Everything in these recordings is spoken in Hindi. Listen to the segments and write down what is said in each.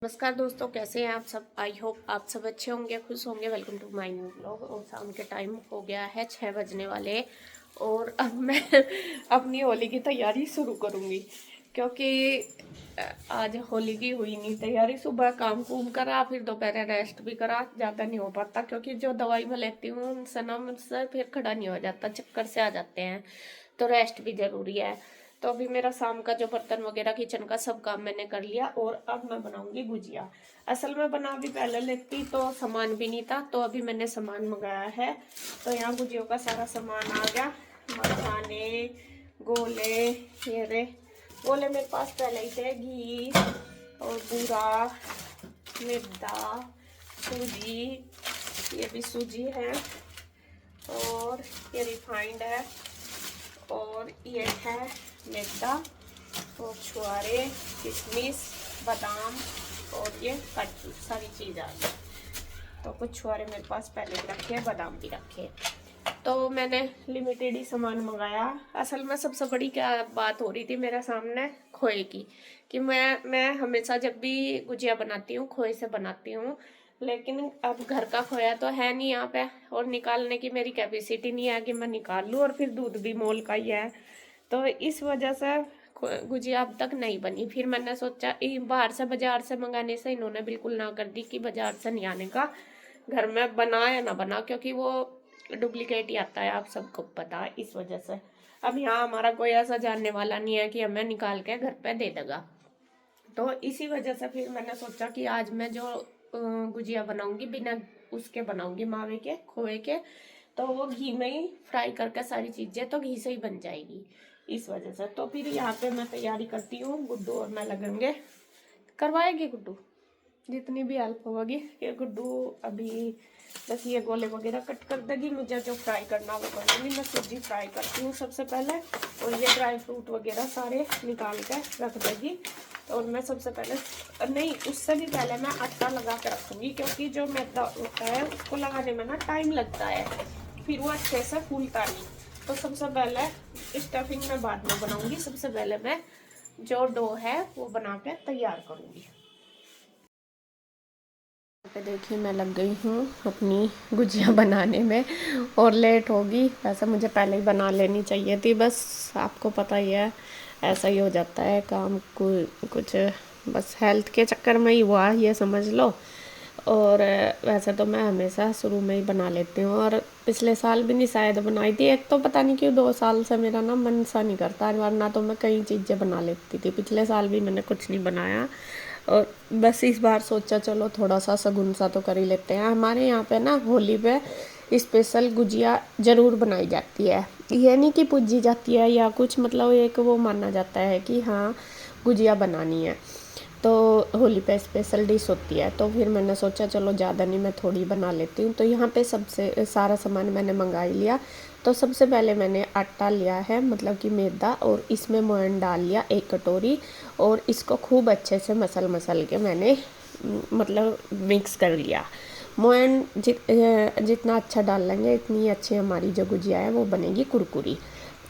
नमस्कार दोस्तों, कैसे हैं आप सब। आई होप आप सब अच्छे होंगे, खुश होंगे। Welcome to my new blog. और शाम के टाइम हो गया है 6 बजने वाले। और अब मैं अपनी होली की तैयारी शुरू करूँगी, क्योंकि आज होली की हुई नहीं तैयारी। सुबह काम कुम करा, फिर दोपहर रेस्ट भी करा। ज़्यादा नहीं हो पाता, क्योंकि जो दवाई मैं लेती हूँ उनसे ना मुझसे फिर खड़ा नहीं हो जाता, चक्कर से आ जाते हैं, तो रेस्ट भी ज़रूरी है। तो अभी मेरा शाम का जो बर्तन वगैरह किचन का सब काम मैंने कर लिया, और अब मैं बनाऊंगी गुजिया। असल में बना भी पहले लेती तो सामान भी नहीं था, तो अभी मैंने सामान मंगाया है। तो यहाँ गुजियों का सारा सामान आ गया। मखाने, गोले, ये रे गोले मेरे पास पहले ही थे। घी और बूरा, मैदा, सूजी, ये भी सूजी है, और ये रिफाइंड है, और ये है मैदा, और छुआरे, किशमिश, बादाम, और ये काजू, सारी चीज़ आ गई। तो कुछ छुआरे मेरे पास पहले भी रखे हैं, बादाम भी रखे हैं। तो मैंने लिमिटेड ही सामान मंगाया। असल में सबसे बड़ी क्या बात हो रही थी मेरे सामने, खोए की, कि मैं हमेशा जब भी गुजिया बनाती हूँ खोए से बनाती हूँ, लेकिन अब घर का खोया तो है नहीं यहाँ पे, और निकालने की मेरी कैपेसिटी नहीं है कि मैं निकाल लूँ, और फिर दूध भी मोल का ही है। तो इस वजह से गुजिया अब तक नहीं बनी। फिर मैंने सोचा बाहर से बाजार से मंगाने से इन्होंने बिल्कुल ना कर दी कि बाजार से नहीं आने का, घर में बना या ना बना, क्योंकि वो डुप्लीकेट ही आता है, आप सबको पता है। इस वजह से अब यहाँ हमारा कोई ऐसा जानने वाला नहीं है कि हमें निकाल के घर पे दे देगा। तो इसी वजह से फिर मैंने सोचा कि आज मैं जो गुजिया बनाऊंगी बिना उसके बनाऊंगी, मावे के, खोए के। तो वो घी में ही फ्राई करके सारी चीज़ें तो घी से ही बन जाएगी। इस वजह से तो फिर यहाँ पे मैं तैयारी करती हूँ। गुड्डू और मैं लगेंगे, करवाएगी गुड्डू जितनी भी हेल्प होगी। ये गुड्डू अभी बस ये गोले वगैरह कट कर देगी, मुझे जो फ्राई करना वो कर दूँगी। मैं सब्जी फ्राई करती हूँ सबसे पहले, और ये ड्राई फ्रूट वगैरह सारे निकाल के रख देगी। और मैं सबसे पहले, नहीं उससे भी पहले मैं आटा लगा के रखूँगी, क्योंकि जो मैदा होता है उसको लगाने में ना टाइम लगता है, फिर वो अच्छे से फूलता नहीं। तो सबसे पहले स्टफिंग मैं बाद में बनाऊँगी, सबसे पहले मैं जो डो है वो बना के तैयार करूँगी। पे देखिए मैं लग गई हूँ अपनी गुजिया बनाने में, और लेट होगी। वैसे मुझे पहले ही बना लेनी चाहिए थी, बस आपको पता ही है ऐसा ही हो जाता है काम को, कुछ बस हेल्थ के चक्कर में ही हुआ, ये समझ लो। और वैसे तो मैं हमेशा शुरू में ही बना लेती हूँ, और पिछले साल भी नहीं शायद बनाई थी। एक तो पता नहीं क्यों 2 साल से मेरा ना मन सा नहीं करता, वरना तो मैं कई चीज़ें बना लेती थी। पिछले साल भी मैंने कुछ नहीं बनाया, और बस इस बार सोचा चलो थोड़ा सा सगुन सा तो कर ही लेते हैं। हमारे यहाँ पे ना होली पे स्पेशल गुजिया ज़रूर बनाई जाती है। ये नहीं कि पूजी जाती है या कुछ, मतलब एक वो माना जाता है कि हाँ गुजिया बनानी है, तो होली पे स्पेशल डिश होती है। तो फिर मैंने सोचा चलो ज़्यादा नहीं, मैं थोड़ी बना लेती हूँ। तो यहाँ पे सबसे सारा सामान मैंने मंगा ही लिया। तो सबसे पहले मैंने आटा लिया है, मतलब कि मैदा, और इसमें मोयन डाल लिया 1 कटोरी, और इसको खूब अच्छे से मसल के मैंने मतलब मिक्स कर लिया। मोयन जितना अच्छा डाल लेंगे इतनी अच्छी हमारी जो गुजिया है वो बनेगी कुरकुरी।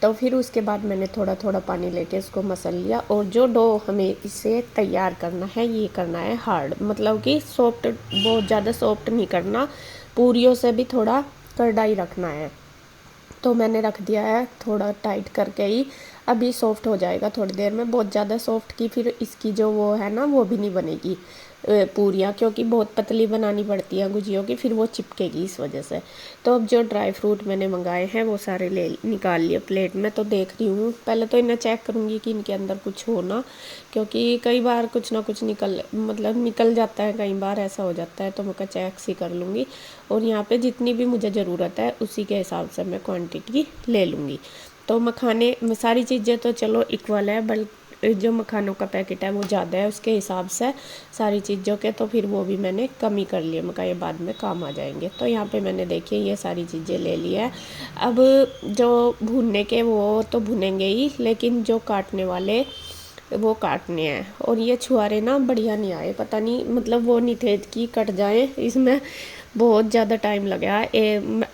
तो फिर उसके बाद मैंने थोड़ा थोड़ा पानी लेके इसको मसल लिया। और जो डो हमें इसे तैयार करना है ये करना है हार्ड, मतलब कि सॉफ्ट, बहुत ज़्यादा सॉफ्ट नहीं करना, पूरियों से भी थोड़ा कड़ाई रखना है। तो मैंने रख दिया है थोड़ा टाइट करके ही, अभी सॉफ्ट हो जाएगा थोड़ी देर में। बहुत ज़्यादा सॉफ्ट की फिर इसकी जो वो है ना वो भी नहीं बनेगी पूरियाँ, क्योंकि बहुत पतली बनानी पड़ती है गुजियों की, फिर वो चिपकेगी इस वजह से। तो अब जो ड्राई फ्रूट मैंने मंगाए हैं वो सारे ले निकाल लिए प्लेट में। तो देख रही हूँ, पहले तो इन्हें चेक करूँगी कि इनके अंदर कुछ हो ना, क्योंकि कई बार कुछ ना कुछ निकल जाता है, कई बार ऐसा हो जाता है। तो मैं चेक सी कर लूँगी, और यहाँ पे जितनी भी मुझे ज़रूरत है उसी के हिसाब से मैं क्वांटिटी ले लूँगी। तो मखाने सारी चीज़ें तो चलो इक्वल है, बल्कि जो मखानों का पैकेट है वो ज़्यादा है उसके हिसाब से सारी चीज़ों के, तो फिर वो भी मैंने कम ही कर लिए, मका ये बाद में काम आ जाएंगे। तो यहाँ पे मैंने देखिए ये सारी चीज़ें ले ली है। अब जो भूनने के वो तो भुनेंगे ही, लेकिन जो काटने वाले वो काटने हैं। और ये छुआरे ना बढ़िया नहीं आए, पता नहीं, मतलब वो नहीं थे कि कट जाए, इसमें बहुत ज़्यादा टाइम लगा।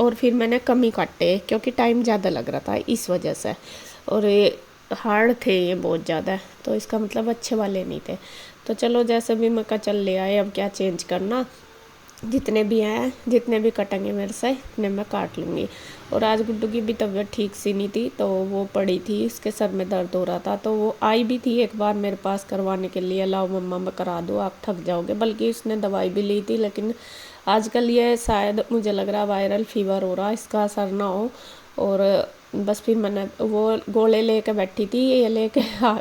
और फिर मैंने कम ही काटे क्योंकि टाइम ज़्यादा लग रहा था इस वजह से, और ये हार्ड थे ये बहुत ज़्यादा, तो इसका मतलब अच्छे वाले नहीं थे। तो चलो जैसे भी मैं कहा चल ले आए, अब क्या चेंज करना, जितने भी हैं जितने भी कटेंगे मेरे से इतने मैं काट लूँगी। और आज गुड्डू की भी तबीयत ठीक सी नहीं थी, तो वो पड़ी थी, उसके सर में दर्द हो रहा था, तो वो आई भी थी एक बार मेरे पास करवाने के लिए, लाओ मम्मा मैं करा दूँ, आप थक जाओगे, बल्कि उसने दवाई भी ली थी। लेकिन आजकल ये शायद मुझे लग रहा वायरल फीवर हो रहा, इसका असर ना हो। और बस फिर मैंने वो गोले लेके बैठी थी, ये लेके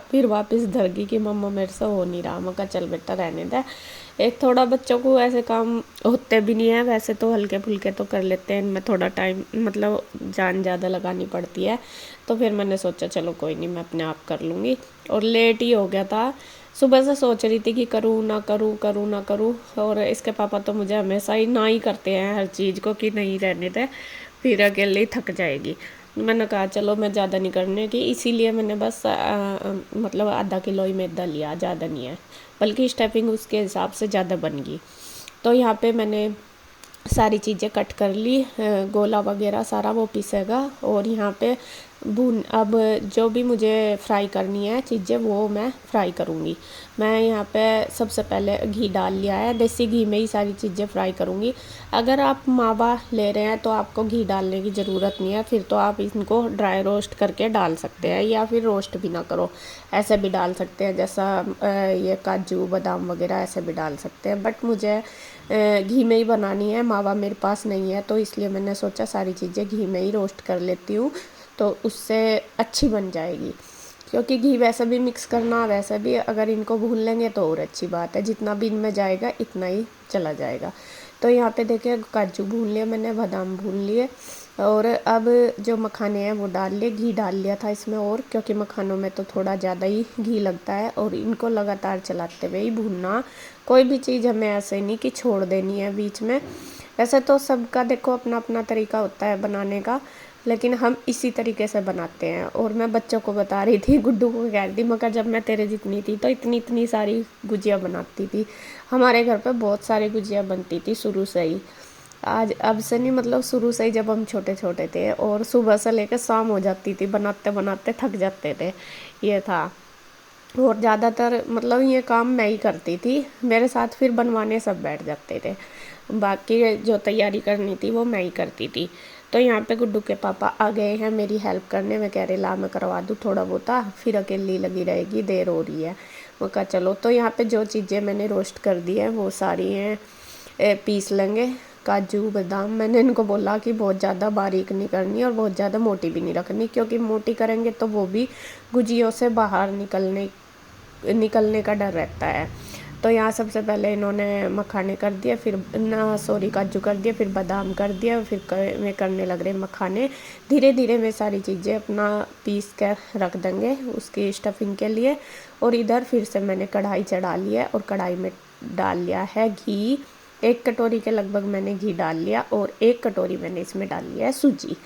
फिर वापस धर गई कि मम्मा मेरे से हो नहीं रहा। मैं कहा चल बेटा रहने दे, एक थोड़ा बच्चों को ऐसे काम होते भी नहीं है, वैसे तो हल्के फुल्के तो कर लेते हैं, इनमें थोड़ा टाइम मतलब जान ज़्यादा लगानी पड़ती है। तो फिर मैंने सोचा चलो कोई नहीं, मैं अपने आप कर लूँगी। और लेट ही हो गया था, सुबह से सोच रही थी कि करूँ ना करूँ, करूँ ना करूँ। और इसके पापा तो मुझे हमेशा ही ना ही करते हैं हर चीज़ को कि नहीं रहने दे, फिर अकेले ही थक जाएगी। मैंने कहा चलो मैं ज़्यादा नहीं करने की, इसीलिए मैंने बस मतलब आधा किलो ही मैदा लिया, ज़्यादा नहीं है, बल्कि स्टफिंग उसके हिसाब से ज़्यादा बन गई। तो यहाँ पे मैंने सारी चीज़ें कट कर ली, गोला वगैरह सारा वो पीसेगा। और यहाँ पे अब जो भी मुझे फ्राई करनी है चीज़ें वो मैं फ्राई करूँगी। मैं यहाँ पे सबसे पहले घी डाल लिया है, देसी घी में ही सारी चीज़ें फ्राई करूँगी। अगर आप मावा ले रहे हैं तो आपको घी डालने की ज़रूरत नहीं है, फिर तो आप इनको ड्राई रोस्ट करके डाल सकते हैं, या फिर रोस्ट भी ना करो ऐसे भी डाल सकते हैं, जैसा ये काजू बादाम वगैरह ऐसे भी डाल सकते हैं। बट मुझे घी में ही बनानी है, मावा मेरे पास नहीं है, तो इसलिए मैंने सोचा सारी चीज़ें घी में ही रोस्ट कर लेती हूँ, तो उससे अच्छी बन जाएगी। क्योंकि घी वैसे भी मिक्स करना, वैसे भी अगर इनको भून लेंगे तो और अच्छी बात है, जितना भी इनमें जाएगा इतना ही चला जाएगा। तो यहाँ पे देखिए काजू भून लिए मैंने, बादाम भून लिए, और अब जो मखाने हैं वो डाल लिए। घी डाल लिया था इसमें, और क्योंकि मखानों में तो थोड़ा ज़्यादा ही घी लगता है। और इनको लगातार चलाते हुए ही भूनना, कोई भी चीज़ हमें ऐसे नहीं कि छोड़ देनी है बीच में। वैसे तो सबका देखो अपना अपना तरीका होता है बनाने का, लेकिन हम इसी तरीके से बनाते हैं। और मैं बच्चों को बता रही थी, गुड्डू को कह रही थी, मगर जब मैं तेरे जितनी थी तो इतनी इतनी सारी गुजिया बनाती थी। हमारे घर पे बहुत सारी गुजिया बनती थी शुरू से ही, आज अब से नहीं, मतलब शुरू से ही जब हम छोटे छोटे थे, और सुबह से लेकर शाम हो जाती थी, बनाते बनाते थक जाते थे, ये था। और ज़्यादातर मतलब ये काम मैं ही करती थी, मेरे साथ फिर बनवाने सब बैठ जाते थे, बाकी जो तैयारी करनी थी वो मैं ही करती थी। तो यहाँ पे गुड्डू के पापा आ गए हैं मेरी हेल्प करने, मैं कह रही ला मैं करवा दूँ थोड़ा बहुत, फिर अकेली लगी रहेगी, देर हो रही है। वो कहा चलो। तो यहाँ पे जो चीज़ें मैंने रोस्ट कर दी है वो सारी हैं पीस लेंगे। काजू बादाम मैंने इनको बोला कि बहुत ज़्यादा बारीक नहीं करनी और बहुत ज़्यादा मोटी भी नहीं रखनी, क्योंकि मोटी करेंगे तो वो भी गुजियों से बाहर निकलने का डर रहता है। तो यहाँ सबसे पहले इन्होंने मखाने कर दिए, फिर ना सॉरी काजू कर दिए, फिर बादाम कर दिया, फिर मैं करने लग रहे मखाने। धीरे धीरे मैं सारी चीज़ें अपना पीस कर रख देंगे उसकी स्टफिंग के लिए। और इधर फिर से मैंने कढ़ाई चढ़ा ली है, और कढ़ाई में डाल लिया है घी, 1 कटोरी के लगभग मैंने घी डाल लिया, और 1 कटोरी मैंने इसमें डाल लिया है सूजी।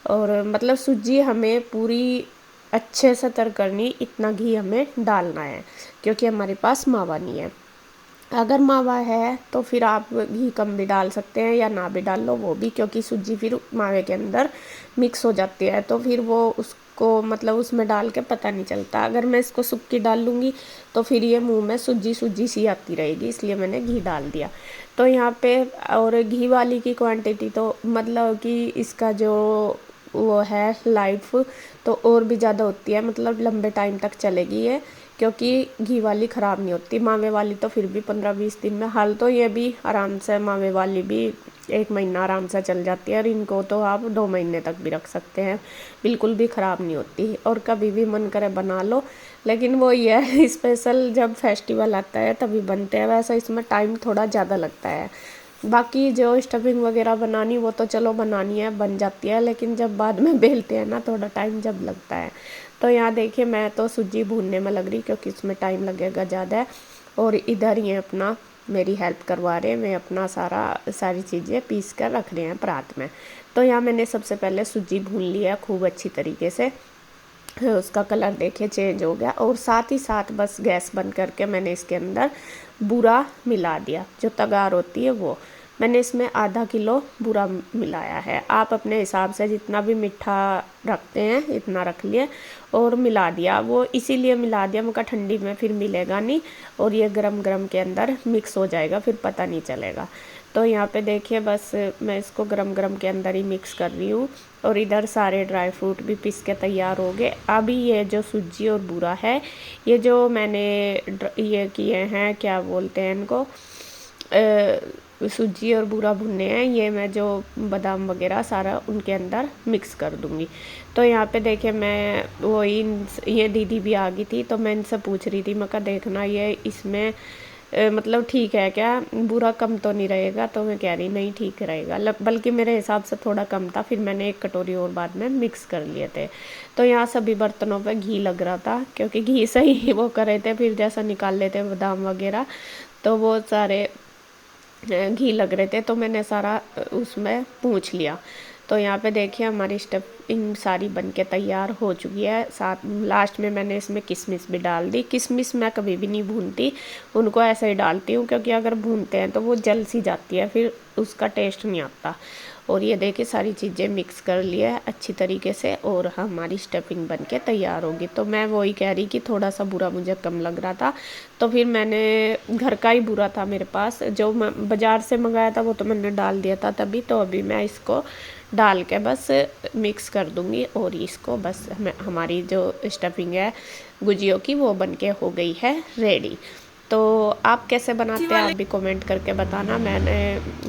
और मतलब सूजी हमें पूरी अच्छे से तर करनी, इतना घी हमें डालना है, क्योंकि हमारे पास मावा नहीं है। अगर मावा है तो फिर आप घी कम भी डाल सकते हैं, या ना भी डाल लो वो भी, क्योंकि सूजी फिर मावे के अंदर मिक्स हो जाती है, तो फिर वो उसको मतलब उसमें डाल के पता नहीं चलता। अगर मैं इसको सूखी डाल लूँगी तो फिर ये मुंह में सूजी सूजी सी आती रहेगी, इसलिए मैंने घी डाल दिया। तो यहाँ पे और घी वाली की क्वांटिटी तो मतलब कि इसका जो वो है लाइफ तो और भी ज़्यादा होती है, मतलब लंबे टाइम तक चलेगी ये, क्योंकि घी वाली ख़राब नहीं होती। मावे वाली तो फिर भी 15-20 दिन में, हाल तो ये भी आराम से मावे वाली भी 1 महीना आराम से चल जाती है, और इनको तो आप 2 महीने तक भी रख सकते हैं, बिल्कुल भी ख़राब नहीं होती। और कभी भी मन करे बना लो, लेकिन वो ये है स्पेशल जब फेस्टिवल आता है तभी बनते हैं, वैसे इसमें टाइम थोड़ा ज़्यादा लगता है। बाकी जो स्टफिंग वगैरह बनानी वो तो चलो बनानी है बन जाती है, लेकिन जब बाद में बेलते हैं ना थोड़ा टाइम जब लगता है। तो यहाँ देखिए मैं तो सूजी भूनने में लग रही, क्योंकि इसमें टाइम लगेगा ज़्यादा। और इधर ये अपना मेरी हेल्प करवा रहे हैं, मैं अपना सारी चीज़ें पीस कर रख रहे हैं परात में। तो यहाँ मैंने सबसे पहले सूजी भून लिया खूब अच्छी तरीके से, उसका कलर देखिए चेंज हो गया। और साथ ही साथ बस गैस बंद करके मैंने इसके अंदर बूरा मिला दिया, जो तगार होती है वो। मैंने इसमें आधा किलो बूरा मिलाया है। आप अपने हिसाब से जितना भी मीठा रखते हैं इतना रख लिए और मिला दिया। वो इसीलिए मिला दिया, मगर ठंडी में फिर मिलेगा नहीं और ये गरम गरम के अंदर मिक्स हो जाएगा, फिर पता नहीं चलेगा। तो यहाँ पे देखिए बस मैं इसको गरम गरम के अंदर ही मिक्स कर रही हूँ और इधर सारे ड्राई फ्रूट भी पीस के तैयार हो गए। अभी ये जो सूजी और बूरा है, ये जो मैंने ये किए हैं, क्या बोलते हैं इनको, सूजी और बूरा भुने हैं, ये मैं जो बादाम वगैरह सारा उनके अंदर मिक्स कर दूँगी। तो यहाँ पे देखिए मैं वो ये दीदी भी आ गई थी, तो मैं इनसे पूछ रही थी, मैं कहा देखना ये इसमें मतलब ठीक है क्या, बुरा कम तो नहीं रहेगा। तो मैं कह रही नहीं ठीक रहेगा, बल्कि मेरे हिसाब से थोड़ा कम था। फिर मैंने एक कटोरी और बाद में मिक्स कर लिए थे। तो यहाँ सभी बर्तनों पे घी लग रहा था, क्योंकि घी से ही वो कर रहे थे, फिर जैसा निकाल लेते बादाम वगैरह तो वो सारे घी लग रहे थे। तो मैंने सारा उसमें पूछ लिया। तो यहाँ पे देखिए हमारी स्टफिंग सारी बन के तैयार हो चुकी है। साथ लास्ट में मैंने इसमें किशमिश भी डाल दी। किशमिश मैं कभी भी नहीं भूनती, उनको ऐसे ही डालती हूँ, क्योंकि अगर भूनते हैं तो वो जल सी जाती है, फिर उसका टेस्ट नहीं आता। और ये देखिए सारी चीज़ें मिक्स कर लिया है अच्छी तरीके से और हमारी स्टफिंग बन के तैयार होगी। तो मैं वही कह रही कि थोड़ा सा बुरा मुझे कम लग रहा था, तो फिर मैंने घर का ही बुरा था मेरे पास, जो बाज़ार से मंगाया था वो तो मैंने डाल दिया था तभी। तो अभी मैं इसको डाल के बस मिक्स कर दूँगी और इसको बस हमारी जो स्टफिंग है गुजियों की वो बन के हो गई है रेडी। तो आप कैसे बनाते हैं आप भी कमेंट करके बताना।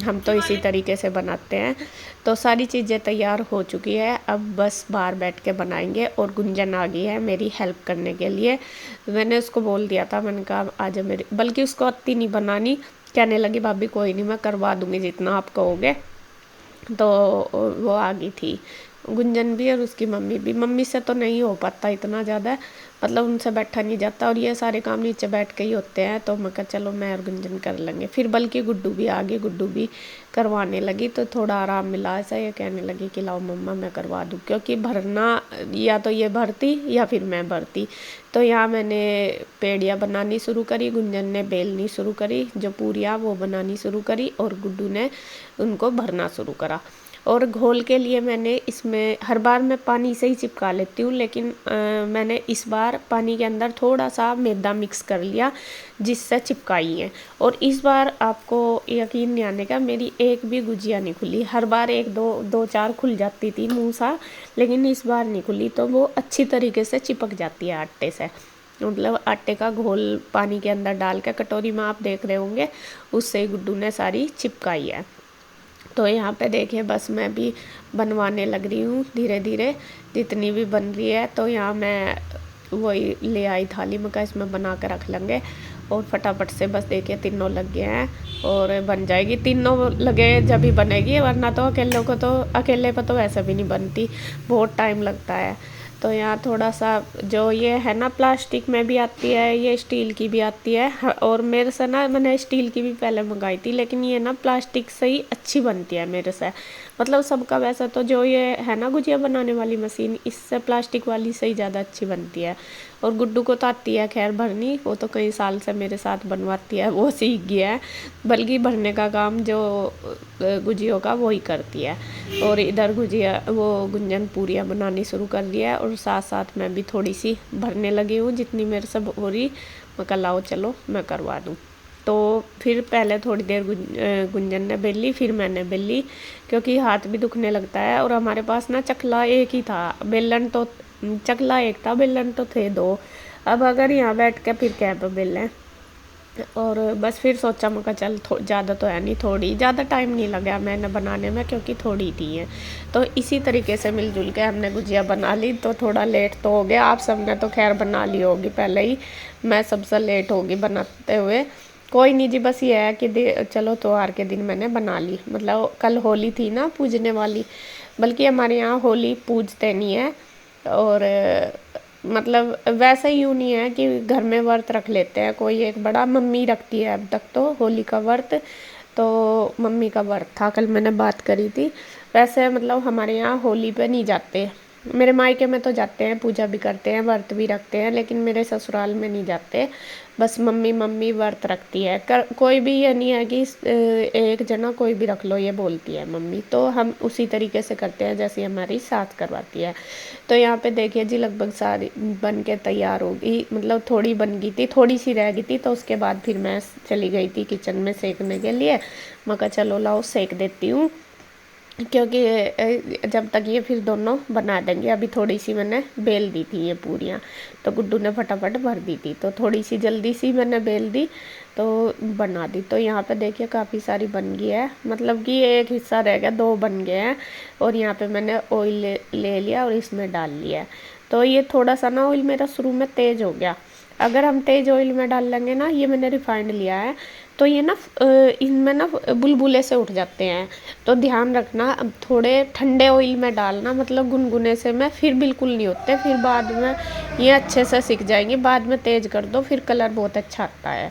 हम तो इसी तरीके से बनाते हैं। तो सारी चीज़ें तैयार हो चुकी है, अब बस बाहर बैठ के बनाएंगे। और गुंजन आ गई है मेरी हेल्प करने के लिए। मैंने उसको बोल दिया था, मैंने कहा आज मेरी, बल्कि उसको अत्ती नहीं बनानी, कहने लगी भाभी कोई नहीं मैं करवा दूँगी जितना आप कहोगे। तो वो आ गई थी गुंजन भी और उसकी मम्मी भी। मम्मी से तो नहीं हो पाता इतना ज़्यादा, मतलब उनसे बैठा नहीं जाता और ये सारे काम नीचे बैठ के ही होते हैं। तो मैं कहा चलो मैं और गुंजन कर लेंगे। फिर बल्कि गुड्डू भी आ गई, गुड्डू भी करवाने लगी तो थोड़ा आराम मिला। ऐसा ये कहने लगी कि लाओ मम्मा मैं करवा दूँ, क्योंकि भरना या तो ये भरती या फिर मैं भरती। तो यहाँ मैंने पेड़ियाँ बनानी शुरू करी, गुंजन ने बेलनी शुरू करी, जो पूरियाँ वो बनानी शुरू करी और गुड्डू ने उनको भरना शुरू करा। और घोल के लिए मैंने इसमें हर बार मैं पानी से ही चिपका लेती हूँ, लेकिन मैंने इस बार पानी के अंदर थोड़ा सा मैदा मिक्स कर लिया जिससे चिपकाई है। और इस बार आपको यकीन नहीं आने का, मेरी एक भी गुजिया नहीं खुली। हर बार एक दो चार खुल जाती थी मुँह सा, लेकिन इस बार नहीं खुली। तो वो अच्छी तरीके से चिपक जाती है आटे से, मतलब आटे का घोल पानी के अंदर डाल के कटोरी में आप देख रहे होंगे, उससे गुड्डू ने सारी चिपकाई है। तो यहाँ पे देखिए बस मैं भी बनवाने लग रही हूँ धीरे धीरे जितनी भी बन रही है। तो यहाँ मैं वही ले आई थाली में, का इसमें बना कर रख लेंगे और फटाफट से बस देखिए तीनों लग गए हैं और बन जाएगी। तीनों लगे जब ही बनेगी, वरना तो अकेले पर तो वैसे भी नहीं बनती, बहुत टाइम लगता है। तो यहाँ थोड़ा सा जो ये है ना, प्लास्टिक में भी आती है, ये स्टील की भी आती है। और मेरे से ना, मैंने स्टील की भी पहले मंगाई थी, लेकिन ये ना प्लास्टिक से ही अच्छी बनती है मेरे से। मतलब सबका वैसा तो जो ये है ना गुजिया बनाने वाली मशीन, इससे प्लास्टिक वाली से ही ज़्यादा अच्छी बनती है। और गुड्डू को तो आती है खैर भरनी, वो तो कई साल से मेरे साथ बनवाती है, वो सीख गया है। बल्कि भरने का काम जो गुजियों का वो ही करती है। और इधर गुजिया वो गुंजन पूरियाँ बनानी शुरू कर दिया है और साथ साथ मैं भी थोड़ी सी भरने लगी हूँ जितनी मेरे से हो रही। मैं कहा लाओ चलो मैं करवा दूँ। तो फिर पहले थोड़ी देर गुंजन ने बेली, फिर मैंने बेली, क्योंकि हाथ भी दुखने लगता है। और हमारे पास ना चकला एक ही था, बेलन तो चकला एक था, बेलन तो थे दो। अब अगर यहाँ बैठ के फिर क्या पे बेलें। और बस फिर सोचा, मैं कहा चल ज़्यादा तो है नहीं, थोड़ी ज़्यादा टाइम नहीं लगा मैंने बनाने में, क्योंकि थोड़ी थी है। तो इसी तरीके से मिलजुल के हमने गुजिया बना ली। तो थोड़ा लेट तो हो गया, आप सब ने तो खैर बना ली होगी पहले ही, मैं सबसे लेट होगी बनाते हुए। कोई नहीं जी, बस ये है कि चलो त्योहार के दिन मैंने बना ली। मतलब कल होली थी ना पूजने वाली, बल्कि हमारे यहाँ होली पूजते नहीं है। और मतलब वैसा यूँ नहीं है कि घर में व्रत रख लेते हैं कोई एक बड़ा, मम्मी रखती है अब तक तो होली का व्रत, तो मम्मी का व्रत था, कल मैंने बात करी थी। वैसे मतलब हमारे यहाँ होली पे नहीं जाते, मेरे मायके में तो जाते हैं, पूजा भी करते हैं, व्रत भी रखते हैं, लेकिन मेरे ससुराल में नहीं जाते। बस मम्मी मम्मी व्रत रखती है। कोई भी ये नहीं है कि एक जना कोई भी रख लो, ये बोलती है मम्मी, तो हम उसी तरीके से करते हैं जैसे हमारी सास करवाती है। तो यहाँ पे देखिए जी लगभग सारी बन के तैयार हो गई, मतलब थोड़ी बन गई थी, थोड़ी सी रह गई थी, तो उसके बाद फिर मैं चली गई थी किचन में सेकने के लिए। मैं कहा चलो लाओ सेक देती हूँ, क्योंकि जब तक ये फिर दोनों बना देंगे। अभी थोड़ी सी मैंने बेल दी थी ये पूरियाँ, तो गुड्डू ने फटाफट भर दी थी, तो थोड़ी सी जल्दी सी मैंने बेल दी तो बना दी। तो यहाँ पे देखिए काफ़ी सारी बन गई है, मतलब कि एक हिस्सा रह गया, 2 बन गए हैं। और यहाँ पे मैंने ऑयल ले लिया और इसमें डाल लिया। तो ये थोड़ा सा ना ऑयल मेरा शुरू में तेज़ हो गया। अगर हम तेज़ ऑयल में डाल लेंगे ना, ये मैंने रिफाइंड लिया है, तो ये ना इनमें ना बुलबुले से उठ जाते हैं। तो ध्यान रखना, अब थोड़े ठंडे ऑयल में डालना, मतलब गुनगुने से में, फिर बिल्कुल नहीं होते, फिर बाद में ये अच्छे से सिक जाएंगे। बाद में तेज़ कर दो, फिर कलर बहुत अच्छा आता है।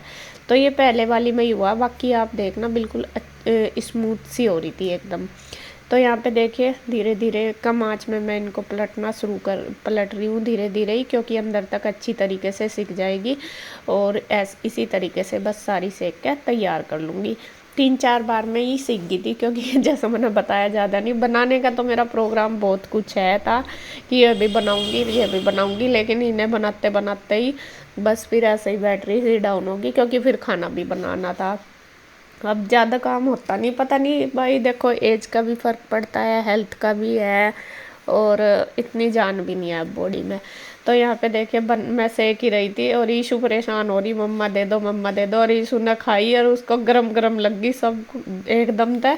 तो ये पहले वाली में ही हुआ, बाकी आप देखना बिल्कुल स्मूथ सी हो रही थी एकदम। तो यहाँ पे देखिए धीरे धीरे कम आंच में मैं इनको पलट रही हूँ धीरे धीरे ही, क्योंकि अंदर तक अच्छी तरीके से सिक जाएगी। और इसी तरीके से बस सारी सेक के तैयार कर लूँगी। 3-4 बार में ही सीख गई थी, क्योंकि जैसा मैंने बताया ज़्यादा नहीं बनाने का, तो मेरा प्रोग्राम बहुत कुछ है था कि ये भी बनाऊँगी, लेकिन इन्हें बनाते बनाते ही बस फिर ऐसे ही बैटरी ही डाउन होगी, क्योंकि फिर खाना भी बनाना था। अब ज़्यादा काम होता नहीं, पता नहीं भाई, देखो एज का भी फ़र्क पड़ता है, हेल्थ का भी है, और इतनी जान भी नहीं है अब बॉडी में। तो यहाँ पे देखिए मैं सेक ही रही थी और ईशु परेशान हो रही, मम्मा दे दो मम्मा दे दो, और ईशु ने खाई और उसको गरम गरम लग गई सब एकदम तय,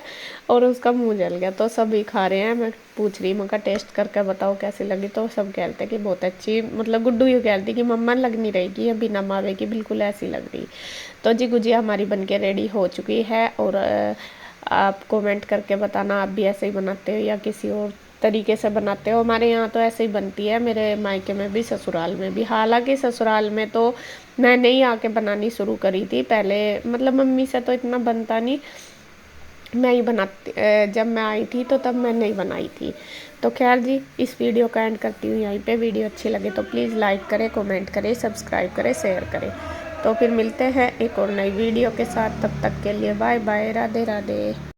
और उसका मुंह जल गया। तो सभी खा रहे हैं, मैं पूछ रही, मैं कहा टेस्ट करके बताओ कैसी लगी, तो सब कहते कि बहुत अच्छी, मतलब गुड्डू ये कहती कि मम्मा लग नहीं रही कि ये बिना मावे की बिल्कुल ऐसी लग रही। तो जी गुजिया हमारी बनके रेडी हो चुकी है। और आप कमेंट करके बताना आप भी ऐसे ही बनाते हो या किसी और तरीके से बनाते हो। हमारे यहाँ तो ऐसे ही बनती है, मेरे मायके में भी ससुराल में भी। हालांकि ससुराल में तो मैं नहीं आके बनानी शुरू करी थी पहले, मतलब मम्मी से तो इतना बनता नहीं, मैं ही बनाती, जब मैं आई थी तो तब मैं नहीं बनाई थी। तो खैर जी इस वीडियो का एंड करती हूँ यहीं पे। वीडियो अच्छी लगे तो प्लीज़ लाइक करें, कमेंट करें, सब्सक्राइब करें, शेयर करें। तो फिर मिलते हैं एक और नई वीडियो के साथ, तब तक के लिए बाय बाय, राधे राधे।